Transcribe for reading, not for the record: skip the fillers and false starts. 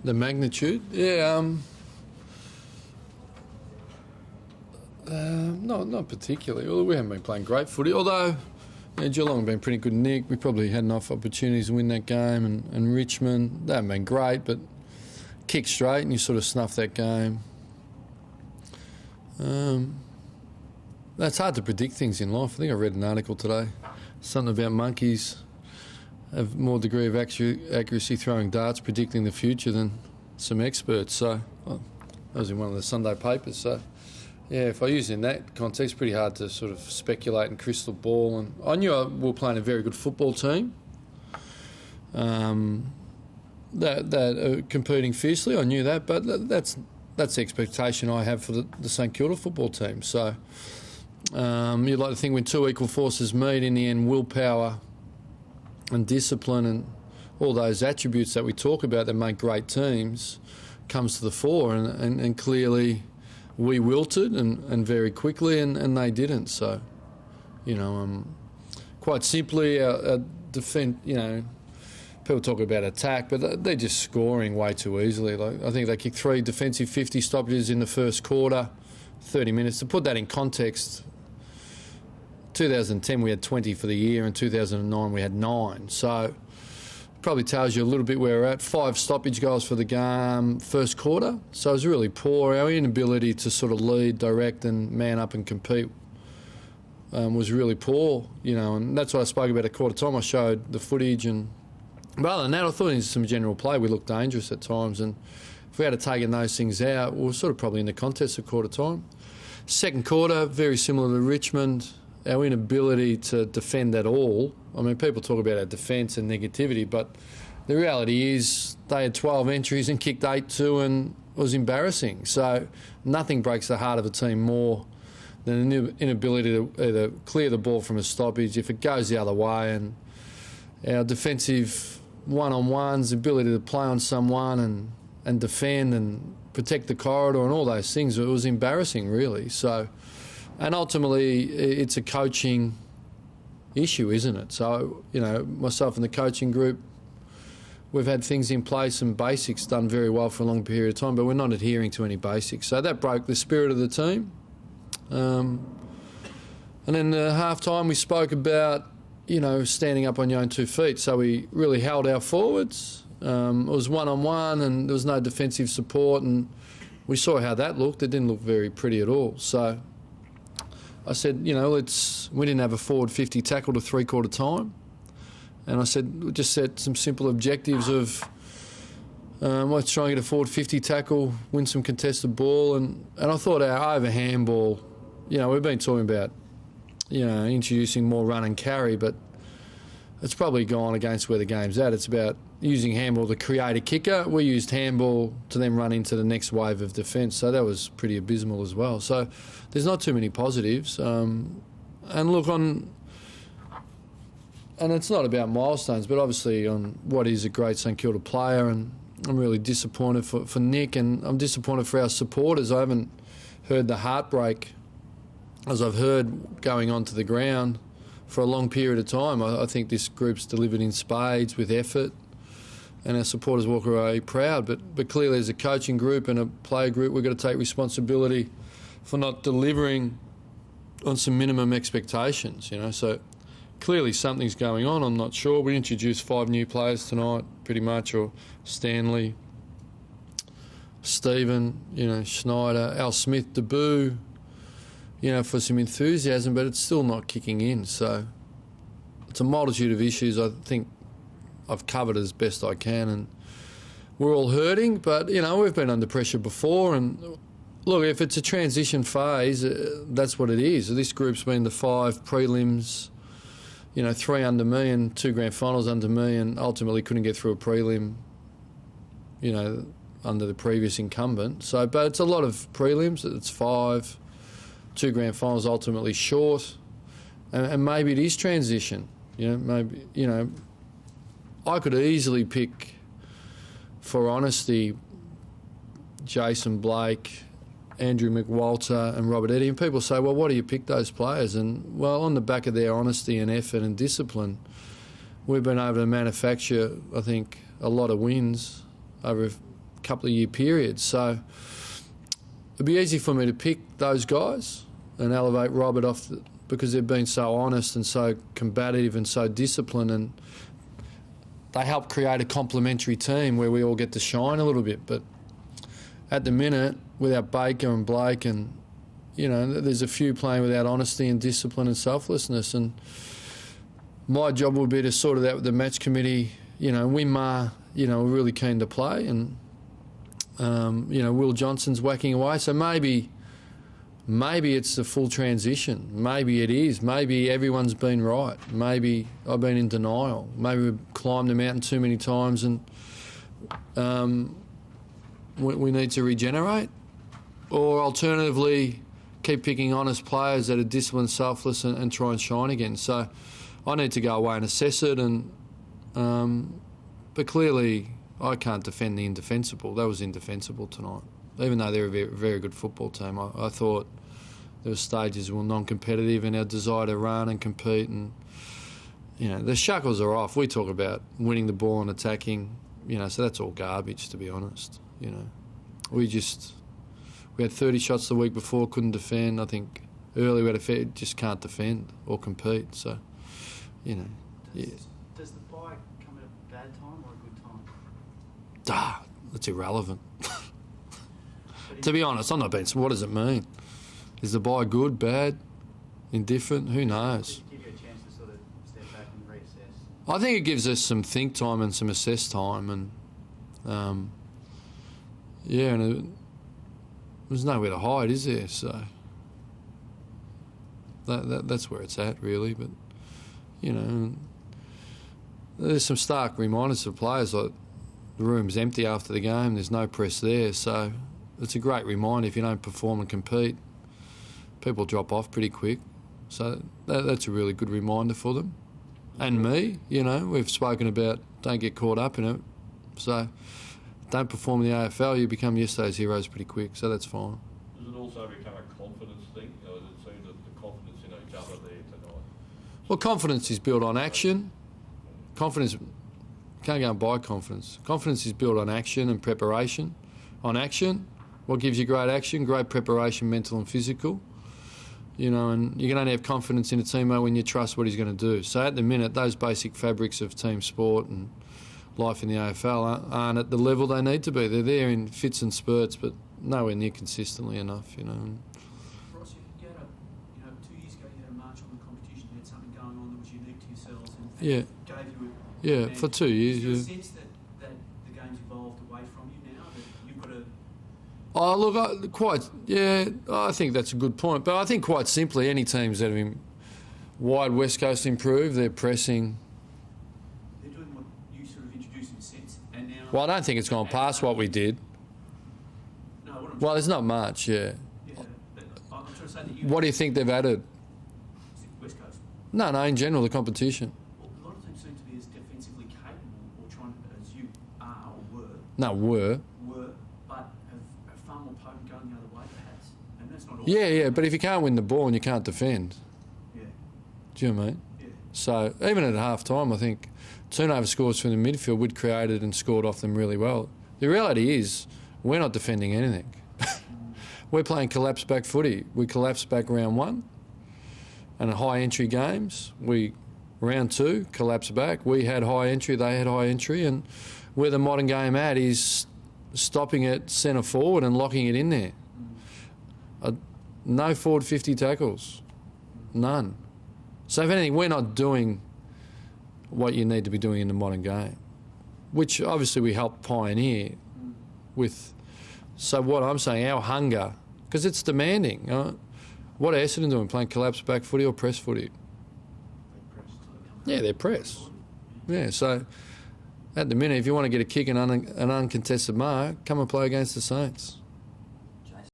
The magnitude? Yeah, not particularly. Well, we haven't been playing great footy, although Geelong have been pretty good nick. We probably had enough opportunities to win that game, and Richmond, they haven't been great, but kick straight and you sort of snuff that game. That's hard to predict things in life. I think I read an article today, something about monkeys have more degree of accuracy throwing darts predicting the future than some experts. So that was in one of the Sunday papers. So yeah, if I use it in that context, pretty hard to sort of speculate and crystal ball. And I knew we were playing a very good football team. That competing fiercely, I knew that, but that's the expectation I have for the St Kilda football team. So you'd like to think when two equal forces meet, in the end, willpower and discipline and all those attributes that we talk about that make great teams comes to the fore, and clearly we wilted and very quickly, and they didn't. So, quite simply, our defence, people talk about attack, but they're just scoring way too easily. Like, I think they kicked 3 defensive 50 stoppages in the first quarter, 30 minutes. To put that in context, 2010 we had 20 for the year, and 2009 we had 9. So probably tells you a little bit where we're at. 5 stoppage goals for the game first quarter. So it was really poor. Our inability to sort of lead, direct and man up and compete was really poor, and that's what I spoke about at quarter time. I showed the footage, and rather than that, I thought in some general play we looked dangerous at times, and if we had taken those things out, we were sort of probably in the contest at quarter time. Second quarter, very similar to Richmond. Our inability to defend at all. I mean, people talk about our defence and negativity, but the reality is they had 12 entries and kicked 8-2, and it was embarrassing. So nothing breaks the heart of a team more than an inability to either clear the ball from a stoppage if it goes the other way, and our defensive one-on-ones, ability to play on someone and defend and protect the corridor and all those things. It was embarrassing, really. So, and ultimately, it's a coaching issue, isn't it? So, myself and the coaching group, we've had things in place and basics done very well for a long period of time, but we're not adhering to any basics. So that broke the spirit of the team. And then at half-time, we spoke about, standing up on your own 2 feet. So we really held our forwards. It was one-on-one and there was no defensive support, and we saw how that looked. It didn't look very pretty at all. So I said, we didn't have a forward 50 tackle to 3-quarter time. And I said, we just set some simple objectives of let's try and get a forward 50 tackle, win some contested ball. And I thought our over handball, we've been talking about, introducing more run and carry, but it's probably gone against where the game's at. It's about using handball to create a kicker. We used handball to then run into the next wave of defence, so that was pretty abysmal as well. So there's not too many positives. And look, and it's not about milestones, but obviously on what is a great St Kilda player, and I'm really disappointed for Nick, and I'm disappointed for our supporters. I haven't heard the heartbreak as I've heard going onto the ground for a long period of time. I think this group's delivered in spades with effort, and our supporters walk away proud. But clearly as a coaching group and a player group, we've got to take responsibility for not delivering on some minimum expectations, So clearly something's going on. I'm not sure. We introduced 5 new players tonight, pretty much, or Stanley, Stephen, Schneider, Al Smith, debut, for some enthusiasm, but it's still not kicking in. So it's a multitude of issues I think I've covered as best I can, and we're all hurting, but, we've been under pressure before, and look, if it's a transition phase, that's what it is. This group's been the 5 prelims, 3 under me and 2 grand finals under me, and ultimately couldn't get through a prelim, under the previous incumbent. So, but it's a lot of prelims. It's 5, 2 grand finals ultimately short, and maybe it is transition. Maybe, I could easily pick, for honesty, Jason Blake, Andrew McWalter and Robert Eddy, and people say, well, why do you pick those players? And, well, on the back of their honesty and effort and discipline, we've been able to manufacture, I think, a lot of wins over couple of year period. So it'd be easy for me to pick those guys and elevate Robert off because they've been so honest and so combative and so disciplined, and they help create a complementary team where we all get to shine a little bit. But at the minute, without Baker and Blake, and there's a few playing without honesty and discipline and selflessness, and my job will be to sort it out with the match committee. Winmar, we're really keen to play, and Will Johnson's whacking away. So maybe it's a full transition. Maybe it is. Maybe everyone's been right. Maybe I've been in denial. Maybe we've climbed the mountain too many times, and we need to regenerate. Or alternatively, keep picking honest players that are disciplined, selfless, and try and shine again. So I need to go away and assess it. But clearly, I can't defend the indefensible. That was indefensible tonight. Even though they're a very, very good football team, I thought there were stages we were non-competitive in our desire to run and compete. And, the shackles are off. We talk about winning the ball and attacking, so that's all garbage, to be honest. We had 30 shots the week before, couldn't defend. I think early we had just can't defend or compete. So, yeah. Does the bye come at a bad time or a good time? That's irrelevant. To be honest, I'm not being... What does it mean? Is the bye good, bad, indifferent? Who knows? Does it give you a chance to sort of step back and reassess? I think it gives us some think time and some assess time, and there's nowhere to hide, is there? So that's where it's at, really. But there's some stark reminders to players, like the room's empty after the game. There's no press there, so it's a great reminder. If you don't perform and compete, people drop off pretty quick. So that's a really good reminder for them. And me, we've spoken about don't get caught up in it. So don't perform in the AFL, you become yesterday's heroes pretty quick. So that's fine. Does it also become a confidence thing? Or does it seem that the confidence in each other there tonight? Well, confidence is built on action. Confidence, can't go and buy confidence. Confidence is built on action and preparation. On action, what gives you great action? Great preparation, mental and physical. And you can only have confidence in a teammate when you trust what he's going to do. So at the minute, those basic fabrics of team sport and life in the AFL aren't at the level they need to be. They're there in fits and spurts, but nowhere near consistently enough, Ross, you had 2 years ago you had a march on the competition. You had something going on that was unique to yourselves and yeah. Gave you for 2 years. Is there a sense that the game's evolved away from you now, that you've got to... Oh, look, I think that's a good point. But I think quite simply, any teams that have wide West Coast improved, they're pressing... They're doing what you sort of introduced in a sense, and now... Well, I don't think it's gone past what we did. No, well, there's not much, yeah. Yeah, but I'm trying to say that you... What do you think they've added? West Coast? No, in general, the competition. Well, a lot of teams seem to be as defensively capable, or trying as you are or were. No, were, but have far more potent going the other way, perhaps. And that's not all. Yeah, but if you can't win the ball and you can't defend... Yeah. Do you know what I mean? Yeah. So even at half-time, I think turnover scores from the midfield, we'd created and scored off them really well. The reality is we're not defending anything. We're playing collapse back footy. We collapsed back round 1 and high entry games. Round 2, collapsed back. We had high entry, they had high entry, and where the modern game at is stopping it centre forward and locking it in there. No forward 50 tackles. None. So if anything, we're not doing what you need to be doing in the modern game, which obviously we helped pioneer with. So what I'm saying, our hunger, because it's demanding. What are Essendon doing, playing collapse back footy or press footy? Yeah, they're press. Yeah, so at the minute, if you want to get a kick and an uncontested mark, come and play against the Saints.